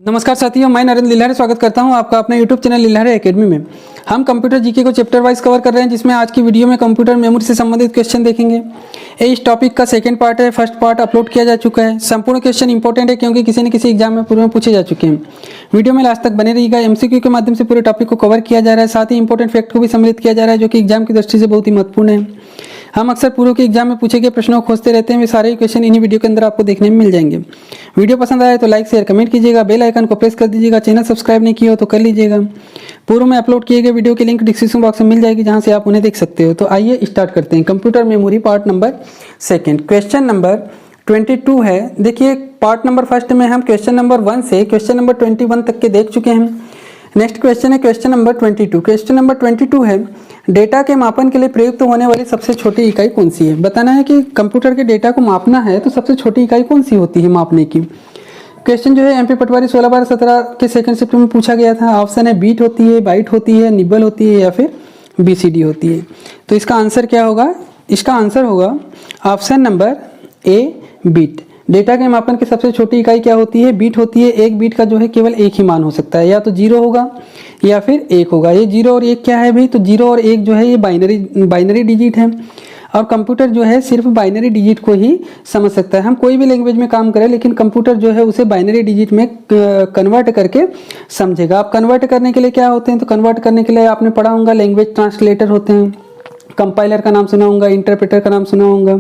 नमस्कार साथियों, मैं नरेंद्र लिल्हारे स्वागत करता हूं आपका अपने YouTube चैनल लिल्हारे एकेडमी में। हम कंप्यूटर जीके को चैप्टर वाइज कवर कर रहे हैं, जिसमें आज की वीडियो में कंप्यूटर मेमोरी से संबंधित क्वेश्चन देखेंगे। ये इस टॉपिक का सेकंड पार्ट है। फर्स्ट पार्ट अपलोड किया जा चुका है। संपूर्ण क्वेश्चन इंपॉर्टेंट है क्योंकि किसी न किसी एग्जाम में पूर्व में पूछे जा चुके हैं। वीडियो में लास्ट तक बने रहिएगा। MCQ के माध्यम से पूरे टॉपिक को कवर किया जा रहा है, साथ ही इंपॉर्टेंट फैक्ट को भी सम्मिलित किया जा रहा है, जो कि एग्जाम की दृष्टि से बहुत ही महत्वपूर्ण है। हम अक्सर पूर्व के एग्जाम में पूछे गए प्रश्नों को खोजते रहते हैं। वे सारे क्वेश्चन इन्हीं वीडियो के अंदर आपको देखने में मिल जाएंगे। वीडियो पसंद आए तो लाइक शेयर कमेंट कीजिएगा, बेल आइकन को प्रेस कर दीजिएगा। चैनल सब्सक्राइब नहीं किया हो तो कर लीजिएगा। पूर्व में अपलोड किए गए वीडियो की लिंक डिस्क्रिप्शन बॉक्स में मिल जाएगी, जहां से आप उन्हें देख सकते हो। तो आइए स्टार्ट करते हैं। Computer memory part number second, question number 22 है। देखिए, पार्ट नंबर फर्स्ट में हम क्वेश्चन नंबर 1 से क्वेश्चन नंबर 21 तक के देख चुके हैं। नेक्स्ट क्वेश्चन है क्वेश्चन नंबर 22। क्वेश्चन नंबर 22 है, डेटा के मापन के लिए प्रयुक्त होने वाली सबसे छोटी इकाई कौन सी है। बताना है कि कंप्यूटर के डेटा को मापना है तो सबसे छोटी इकाई कौन सी होती है मापने की। क्वेश्चन जो है MP पटवारी 16/12/17 के सेकंड शिफ्ट में पूछा गया था। ऑप्शन है बीट होती है, बाइट होती है, निब्बल होती है या फिर BCD होती है। तो इसका आंसर क्या होगा? इसका आंसर होगा option number A, bit. Data के मापन की सबसे छोटी इकाई क्या होती है? बीट होती है। एक बीट का जो है केवल एक ही मान हो सकता है, या तो 0 होगा या फिर 1 होगा। ये 0 और 1 क्या है भाई? तो 0 और 1 जो है ये बाइनरी डिजिट है, और कंप्यूटर जो है सिर्फ बाइनरी डिजिट को ही समझ सकता है। हम कोई भी लैंग्वेज में काम करें, लेकिन कंप्यूटर जो है उसे बाइनरी डिजिट में कन्वर्ट करके समझेगा। आप कन्वर्ट करने के लिए क्या होते हैं? तो कन्वर्ट करने के लिए आपने पढ़ा होगा, लैंग्वेज ट्रांसलेटर होते हैं। कंपाइलर का नाम सुना होगा, इंटरप्रेटर का नाम सुना होगा।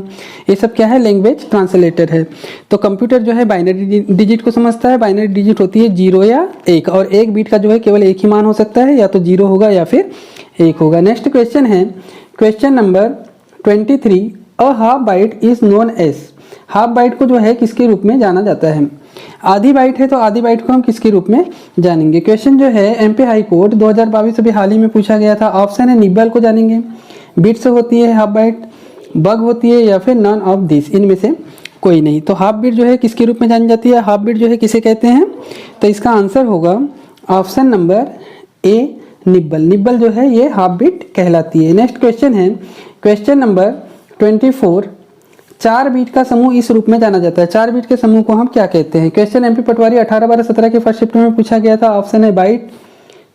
ये सब क्या है? लैंग्वेज ट्रांसलेटर है। तो कंप्यूटर जो है बाइनरी डिजिट को समझता है। बाइनरी डिजिट होती है 0 या 1, और एक बीट का जो है केवल एक ही मान हो सकता है, या तो 0 होगा या फिर 1 होगा। नेक्स्ट क्वेश्चन है question number 23। A half byte is known as. Half byte को जो है किसके रूप में जाना जाता है? आधी बाइट है तो आधी बाइट को हम किसके रूप में जानेंगे? क्वेश्चन जो है MP हाई कोर्ट 2022 अभी हाल ही में पूछा गया था। ऑप्शन है निब्बल को जानेंगे, बिट्स होती है हाफ बाइट, बग होती है, या फिर नन ऑफ दिस, इनमें से कोई नहीं। तो हाफ बिट जो है किसके रूप में जानी जाती है? हाफ बिट जो है किसे कहते हैं? तो इसका आंसर होगा ऑप्शन नंबर ए, निब्बल। निब्बल जो है ये हाफ बिट कहलाती है। नेक्स्ट क्वेश्चन है क्वेश्चन नंबर 24। 4 बीट का समूह इस रूप में जाना जाता है। 4 बीट के समूह को हम क्या कहते हैं? क्वेश्चन MP पटवारी 18/12/17 के फर्स्ट शिफ्ट में पूछा गया था। ऑप्शन है बाइट,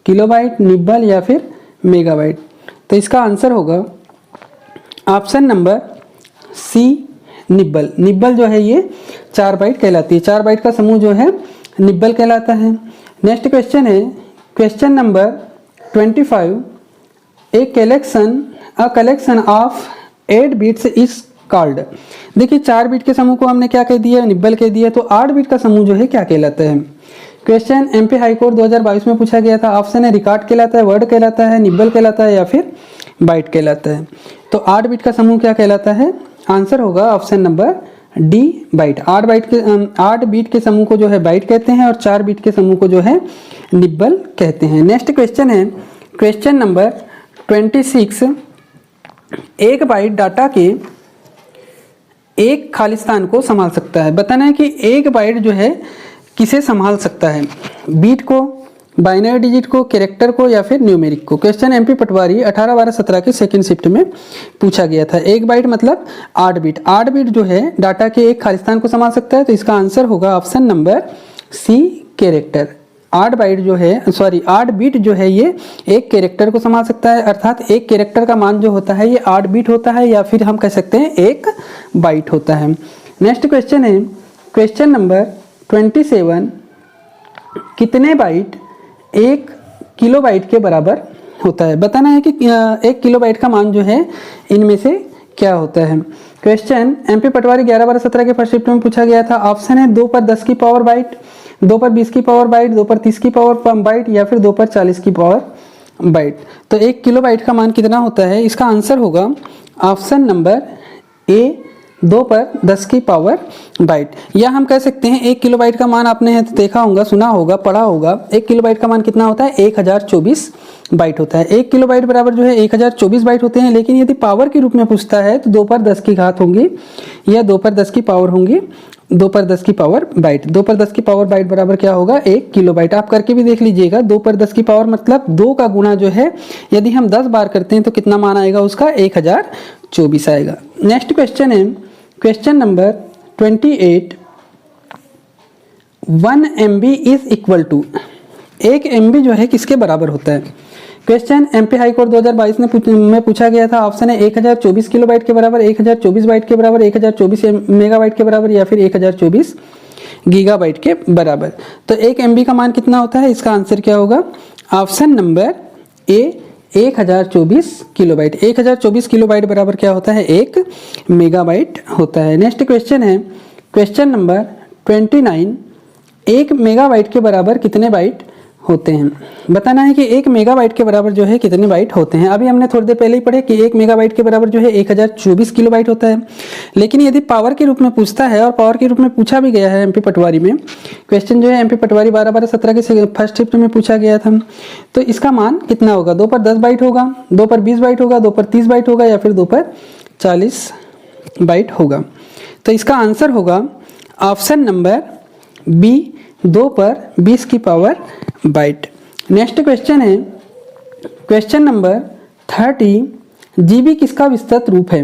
किलोबाइट, निब्बल या फिर मेगाबाइट। तो इसका आंसर होगा option number C, nibble. Nibble जो है ये 4 बाइट कहलाती है। 4 बाइट का समूह जो है निब्बल कहलाता है। नेक्स्ट क्वेश्चन है question number 25। A collection of 8 bits is called. देखिए, 4 बिट के समूह को हमने क्या कह दिया? निब्बल कह दिया। तो 8 बिट का समूह जो है क्या कहलाता है? क्वेश्चन MP हाई कोर्ट 2022 में पूछा गया था। ऑप्शन है रिकॉर्ड कहलाता है, वर्ड कहलाता है, निब्बल कहलाता है, या फिर बाइट कहलाता है। तो 8 बिट का समूह क्या कहलाता है? आंसर होगा option number D, byte. 8 bit के समूह को जो है बाइट कहते हैं, और 4 बिट के समूह को जो है निब्बल कहते हैं। नेक्स्ट क्वेश्चन है क्वेश्चन नंबर 26। एक बाइट डाटा के एक खाली स्थान को संभाल सकता है। बताना है कि एक बाइट जो है किसे संभाल सकता है? बीट को, बाइनरी डिजिट को, कैरेक्टर को, या फिर न्यूमेरिक को। क्वेश्चन MP पटवारी 18/12/17 के सेकंड शिफ्ट में पूछा गया था। एक बाइट मतलब 8 बिट। 8 बिट जो है डाटा के एक खाली स्थान को संभाल सकता है। तो इसका आंसर होगा option number C, character. 8 bit जो है ये एक कैरेक्टर को संभाल सकता है, अर्थात एक कैरेक्टर का मान जो होता है ये 8 बिट होता है, या फिर हम कह सकते हैं 1 बाइट होता है। नेक्स्ट क्वेश्चन है क्वेश्चन नंबर 27। कितने बाइट 1 किलोबाइट के बराबर होता है? बताना है कि 1 किलोबाइट का मान जो है इनमें से क्या होता है? क्वेश्चन MP पटवारी 11/12/17 के फर्स्ट शिफ्ट में पूछा गया था। ऑप्शन है 2 पर 10 की पावर बाइट, 2 पर 20 की पावर बाइट, 2 पर 30 की पावर बाइट, या फिर 2 पर 40 की पावर बाइट। तो 1 किलोबाइट का मान कितना होता है? इसका आंसर होगा ऑप्शन नंबर ए, 2 पर 10 की पावर बाइट। या हम कह सकते हैं 1 किलोबाइट का मान आपने देखा होगा, सुना होगा, पढ़ा होगा। 1 किलोबाइट का मान कितना होता है? 1024 बाइट होता है। 1 किलोबाइट बराबर जो है 1024 बाइट होते हैं। लेकिन यदि पावर के रूप में पूछता है तो 2 पर 10 की घात होंगी, या 2 पर 10 की पावर होंगी, 2 पर 10 की पावर बाइट। 2 पर 10 की पावर बाइट बराबर क्या होगा? 1 किलोबाइट। आप करके भी देख लीजिएगा। 2 पर 10 की पावर मतलब 2 का गुणा जो है यदि हम 10 बार करते हैं तो कितना मान आएगा उसका? 1024 आएगा। नेक्स्ट क्वेश्चन है question number 28। 1 MB is equal to, 1 MB जो है किसके बराबर होता है। क्वेश्चन MP हाई कोर्ट 2022 में पूछा गया था। ऑप्शन है 1024 किलोबाइट के बराबर, 1024 बाइट के बराबर, 1024 मेगाबाइट के बराबर या फिर 1024 गीगाबाइट के बराबर। तो 1 MB का मान कितना होता है, इसका आंसर क्या होगा, ऑप्शन नंबर ए 1024 किलोबाइट। 1024 किलोबाइट बराबर क्या होता है, 1 मेगाबाइट होता है। नेक्स्ट क्वेश्चन है क्वेश्चन नंबर 29, 1 मेगाबाइट के बराबर कितने बाइट होते हैं। बताना है कि 1 मेगाबाइट के बराबर जो है कितने बाइट होते हैं। अभी हमने थोड़ी देर पहले ही पढ़े कि 1 मेगाबाइट के बराबर जो है 1024 किलोबाइट होता है। लेकिन यदि पावर के रूप में पूछता है, और पावर के रूप में पूछा भी गया है MP पटवारी में, क्वेश्चन जो है MP पटवारी 12-12-17 के फर्स्ट शिफ्ट में पूछा गया था, तो इसका मान कितना होगा, 2 पर 10 बाइट होगा, 2 पर 20 बाइट होगा, 2 पर 30 बाइट होगा या फिर 2 पर 40 बाइट होगा। तो इसका आंसर होगा ऑप्शन नंबर बी, 2 पर 20 की पावर बाइट। नेक्स्ट क्वेश्चन है क्वेश्चन नंबर 30, जीबी किसका विस्तृत रूप है।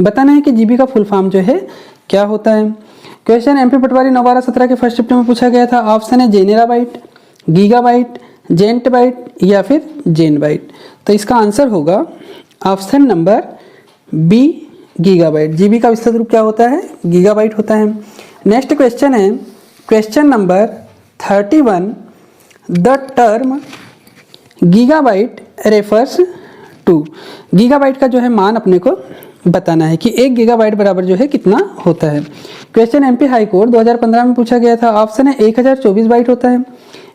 बताना है कि जीबी का फुल फॉर्म जो है क्या होता है। क्वेश्चन MP पटवारी 9-12-17 के फर्स्ट शिफ्ट में पूछा गया था। ऑप्शन है जेनेराबाइट, गीगाबाइट, जेंट बाइट या फिर जेन बाइट। तो इसका आंसर होगा option number B, gigabyte. GB का विस्तृत रूप क्या होता है, गीगाबाइट होता है। नेक्स्ट क्वेश्चन है question number 31, the term gigabyte refers to. Gigabyte का जो है मान अपने को बताना है कि 1 गीगाबाइट बराबर जो है कितना होता है। क्वेश्चन MP हाई कोर्ट 2015 में पूछा गया था। ऑप्शन है 1024 बाइट होता है,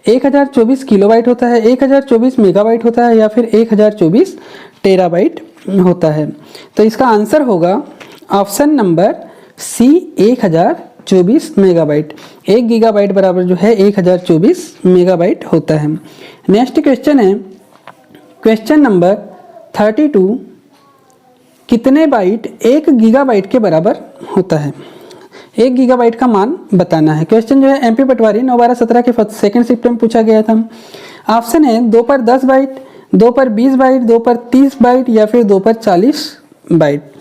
1024 किलोबाइट होता है, 1024 मेगाबाइट होता है या फिर 1024 टेराबाइट होता है। तो इसका आंसर होगा option number C, 1024 megabyte. 1 gigabyte बराबर जो है 1024 मेगाबाइट होता है। नेक्स्ट क्वेश्चन है क्वेश्चन नंबर 32, कितने बाइट 1 गीगाबाइट के बराबर होता है। 1 गीगाबाइट का मान बताना है। क्वेश्चन जो है MP पटवारी 9-12-17 के सेकंड शिफ्ट में पूछा गया था। ऑप्शन है 2 पर 10 बाइट, 2 पर 20 बाइट, 2 पर 30 बाइट या फिर 2 पर 40 बाइट।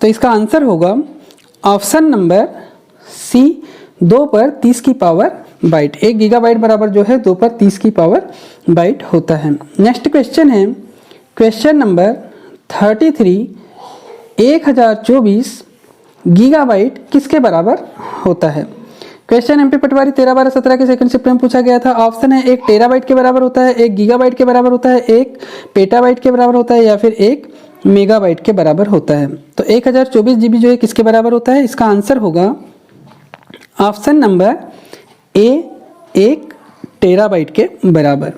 तो इसका आंसर होगा ऑप्शन नंबर सी, 2 पर 30 की पावर बाइट। 1 गीगाबाइट बराबर जो है 2 पर 30 की पावर बाइट होता है। नेक्स्ट क्वेश्चन है क्वेश्चन नंबर 33, 1024 गीगाबाइट किसके बराबर होता है। क्वेश्चन MP पटवारी 13-12-17 के सेकंड शिफ्ट में पूछा गया था। ऑप्शन है 1 टेराबाइट के बराबर होता है, 1 गीगाबाइट के बराबर होता है, 1 पेटाबाइट के बराबर होता है या फिर 1 मेगाबाइट के बराबर होता है। तो 1024 GB जो है किसके बराबर होता है, इसका आंसर होगा ऑप्शन नंबर ए, 1 टेराबाइट के बराबर।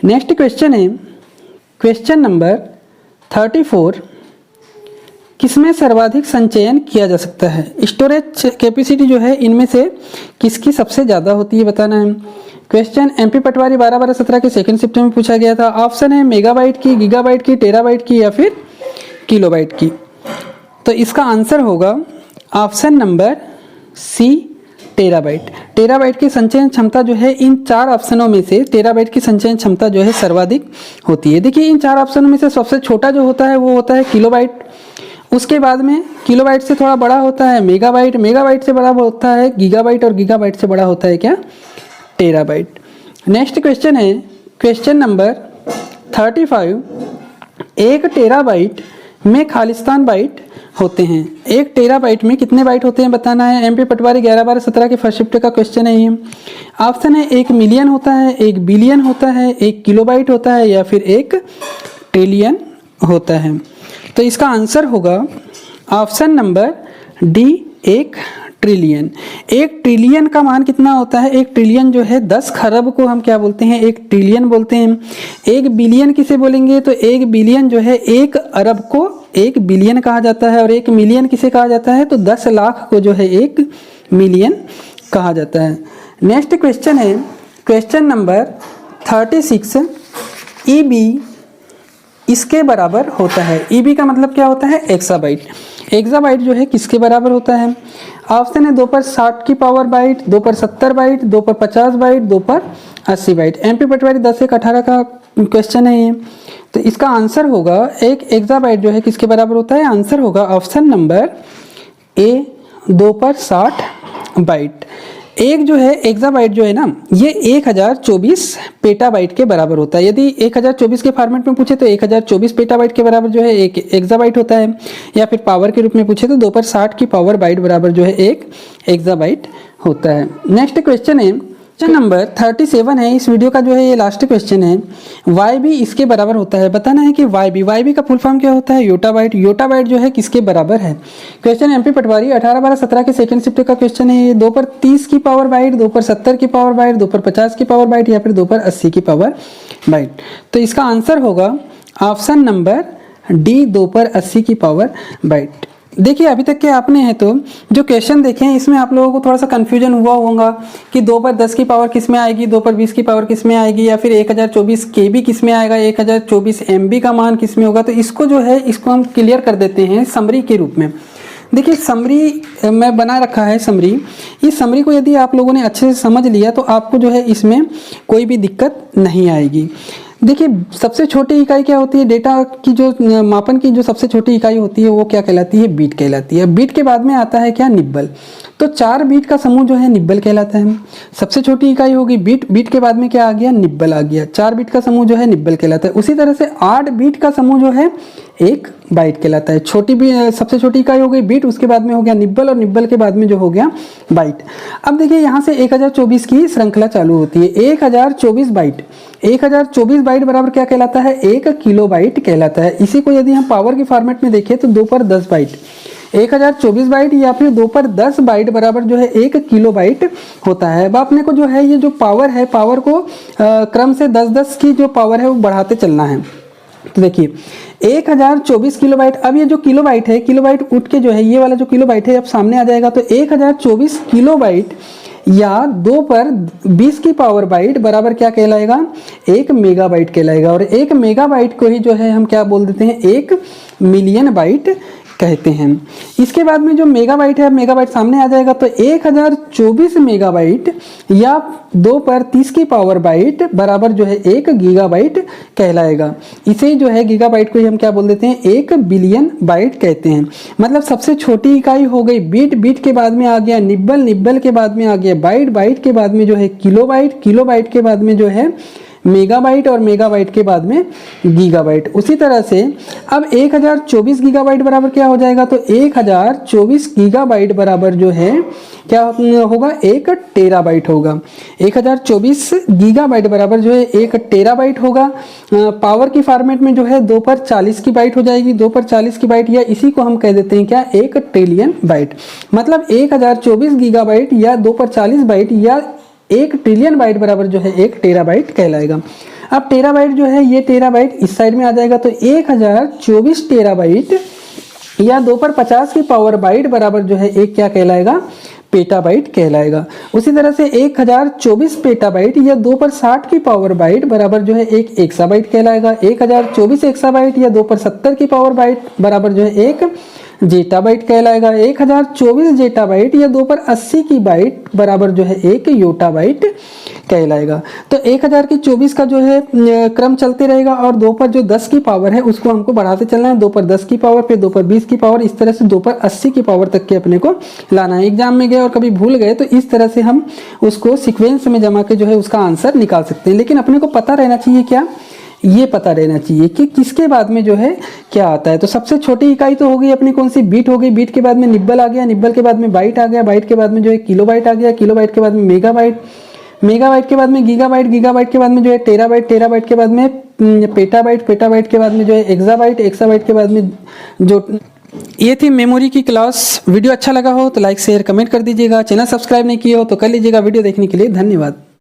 नेक्स्ट क्वेश्चन है क्वेश्चन नंबर 34, किसमें सर्वाधिक संचयन किया जा सकता है। स्टोरेज कैपेसिटी जो है इनमें से किसकी सबसे ज़्यादा होती है बताना है। क्वेश्चन MP पटवारी 12-12-17 के सेकंड शिफ्ट में पूछा गया था। ऑप्शन है मेगाबाइट की, गीगाबाइट की, टेराबाइट की या फिर किलोबाइट की। तो इसका आंसर होगा option number C, terabyte. Terabyte की संचयन क्षमता जो है इन 4 ऑप्शनों में से टेराबाइट की संचयन क्षमता जो है सर्वाधिक होती है। देखिए इन 4 ऑप्शनों में से सबसे छोटा जो होता है वो होता है किलोबाइट, उसके बाद में किलोबाइट से थोड़ा बड़ा होता है मेगाबाइट, मेगाबाइट से बड़ा होता है गीगाबाइट और गीगाबाइट से बड़ा होता है क्या, टेराबाइट। नेक्स्ट क्वेश्चन है क्वेश्चन नंबर 35, 1 टेराबाइट में खालिस्तान बाइट होते हैं। 1 टेराबाइट में कितने बाइट होते हैं बताना है। MP पटवारी 11-12-17 के फर्स्ट शिफ्ट का क्वेश्चन है ये। ऑप्शन है 1 मिलियन होता है, 1 बिलियन होता है, 1 किलोबाइट होता है या फिर 1 ट्रिलियन होता है। तो इसका आंसर होगा option number D, 1 trillion. 1 trillion का मान कितना होता है, 1 ट्रिलियन जो है 10 खरब को हम क्या बोलते हैं, 1 ट्रिलियन बोलते हैं। 1 बिलियन किसे बोलेंगे, तो 1 बिलियन जो है 1 अरब को 1 बिलियन कहा जाता है और 1 मिलियन किसे कहा जाता है, तो 10 लाख को जो है 1 मिलियन कहा जाता है। नेक्स्ट क्वेश्चन है क्वेश्चन नंबर 36, EB इसके बराबर होता है। EB का मतलब क्या होता है, एक्साबाइट। एक्साबाइट जो है किसके बराबर होता है। ऑप्शन है 2 पर 60 की पावर बाइट, 2 पर 70 बाइट, 2 पर 50 बाइट, 2 पर 80 बाइट। MP पटवारी 10-18 का क्वेश्चन है ये। तो इसका आंसर होगा 1 एक्साबाइट जो है किसके बराबर होता है, आंसर होगा ऑप्शन नंबर ए, 2 पर 60 बाइट। एक जो है एक्साबाइट जो है ना, ये 1024 पेटाबाइट के बराबर होता है। यदि 1024 के फॉर्मेट में पूछे तो 1024 पेटाबाइट के बराबर जो है एक एक्साबाइट होता है, या फिर पावर के रूप में पूछे तो 2 पर 60 की पावर बाइट बराबर जो है एक एक्साबाइट होता है। नेक्स्ट क्वेश्चन है, क्वेश्चन नंबर 37 है। इस वीडियो का जो है ये लास्ट क्वेश्चन है। वाई बी इसके बराबर होता है। बताना है कि वाई बी का फुल फॉर्म क्या होता है? योटाबाइट। योटाबाइट जो है किसके बराबर है? क्वेश्चन एमपी पटवारी 18-12-17 के सेकंड शिफ्ट का क्वेश्चन है ये। 2 पर 30 की पावर बाइट, 2 पर 70 की पावर बाइट, 2 पर 50 की पावर बाइट, या फिर 2 पर 80 की पावर बाइट। तो इसका आंसर होगा ऑप्शन नंबर डी, 2 पर 80 की पावर बाइट। देखिए अभी तक के आपने है तो जो क्वेश्चन देखे हैं इसमें आप लोगों को थोड़ा सा कंफ्यूजन हुआ होगा कि 2 पर 10 की पावर किस में आएगी, 2 पर 20 की पावर किस में आएगी, या फिर 1024 KB किस में आएगा, 1024 MB का मान किस में होगा। तो इसको जो है इसको हम क्लियर कर देते हैं समरी के रूप में। देखिए समरी मैं बना रखा है समरी। इस समरी को यदि आप लोगों ने अच्छे से समझ लिया तो आपको जो है इसमें कोई भी दिक्कत नहीं आएगी। देखिए सबसे छोटी इकाई क्या होती है? डेटा की जो मापन की जो सबसे छोटी इकाई होती है वो क्या कहलाती है? बीट कहलाती है। बीट के बाद में आता है क्या? निब्बल। तो 4 बीट का समूह जो है निब्बल कहलाता है। सबसे छोटी इकाई होगी बीट, बीट के बाद में क्या आ गया? निब्बल आ गया। 4 बीट का समूह जो है निब्बल कहलाता है। उसी तरह से 8 बीट का समूह जो है एक बाइट कहलाता है। सबसे छोटी इकाई हो गई बीट, उसके बाद में हो गया निब्बल, और निब्बल के बाद में जो हो गया बाइट। अब देखिए यहाँ से 1024 की श्रृंखला चालू होती है। 1024 बाइट, 1024 बाइट बराबर क्या कहलाता है? 1 किलोबाइट कहलाता है। इसी को यदि हम पावर के फॉर्मेट में देखें तो 2 पर 10 बाइट, 1024 बाइट या फिर 2 पर 10 बाइट बराबर जो है 1 किलोबाइट होता है। अब अपने को जो है ये जो पावर है, पावर को क्रम से 10-10 की जो पावर है वो बढ़ाते चलना है। तो देखिए 1024 किलोबाइट। अब ये जो किलोबाइट है, किलोबाइट उठ के जो है ये वाला जो किलोबाइट है अब सामने आ जाएगा। तो 1024 किलोबाइट या 2 पर 20 की पावर बाइट बराबर क्या कहलाएगा? 1 मेगाबाइट कहलाएगा। और 1 मेगाबाइट को ही जो है हम क्या बोल देते हैं? 1 मिलियन बाइट कहते हैं। इसके बाद में जो मेगाबाइट है, मेगाबाइट सामने आ जाएगा। तो 1024 मेगाबाइट या 2 पर 30 की पावर बाइट बराबर जो है 1 गीगाबाइट कहलाएगा। इसे जो है गीगाबाइट को ही हम क्या बोल देते हैं? 1 बिलियन बाइट कहते हैं। मतलब सबसे छोटी इकाई हो गई बीट, बीट के बाद में आ गया निब्बल, निब्बल के बाद में आ गया बाइट, बाइट के बाद में जो है किलोबाइट, किलोबाइट के बाद में जो है मेगाबाइट, और मेगाबाइट के बाद में गीगाबाइट। उसी तरह से अब 1024 गीगाबाइट बराबर क्या हो जाएगा? तो 1024 गीगाबाइट बराबर जो है क्या होगा? 1 टेराबाइट होगा। 1024 गीगाबाइट बराबर जो है 1 टेराबाइट होगा। पावर की फॉर्मेट में जो है 2 पर 40 की बाइट हो जाएगी। 2 पर 40 की बाइट, या इसी को हम कह देते हैं क्या? 1 ट्रिलियन बाइट। मतलब 1024 गीगाबाइट या 2 पर 40 बाइट या 1 ट्रिलियन बाइट बराबर जो है 1 टेराबाइट कहलाएगा। अब टेराबाइट जो है ये टेराबाइट इस साइड में आ जाएगा। तो 1024 टेराबाइट या 2 पर 50 की पावर बाइट बराबर जो है एक क्या कहलाएगा? पेटाबाइट कहलाएगा। उसी तरह से 1024 पेटाबाइट या 2 पर 60 की पावर बाइट बराबर जो है एक एक्साबाइट कहलाएगा। 1024 एक्साबाइट या 2 पर 70 की पावर बाइट बराबर जो है एक जेटाबाइट कहलाएगा। 1024 जेटाबाइट या 2 पर 80 की बाइट बराबर जो है एक योटाबाइट कहलाएगा। तो 1024 का जो है क्रम चलते रहेगा, और 2 पर जो 10 की पावर है उसको हमको बढ़ाते चलना है। 2 पर 10 की पावर, फिर 2 पर 20 की पावर, इस तरह से 2 पर 80 की पावर तक के अपने को लाना है। एग्जाम में गए और कभी भूल गए तो इस तरह से हम उसको सीक्वेंस में जमा के जो है उसका आंसर निकाल सकते हैं। लेकिन अपने को पता रहना चाहिए क्या? ये पता रहना चाहिए कि किसके बाद में जो है क्या आता है। तो सबसे छोटी इकाई तो हो गई अपनी कौन सी? बीट हो गई। बीट के बाद में निब्बल आ गया, निब्बल के बाद में बाइट आ गया, बाइट के बाद में जो है किलोबाइट आ गया, किलोबाइट के बाद में मेगाबाइट, मेगाबाइट के बाद में गीगाबाइट, गीगाबाइट के बाद में जो है टेराबाइट, टेराबाइट के बाद में पेटाबाइट, पेटाबाइट के बाद में जो है एक्साबाइट, एक्साबाइट के बाद में जो। ये थी मेमोरी की क्लास। वीडियो अच्छा लगा हो तो लाइक शेयर कमेंट कर दीजिएगा। चैनल सब्सक्राइब नहीं किए हो तो कर लीजिएगा। वीडियो देखने के लिए धन्यवाद।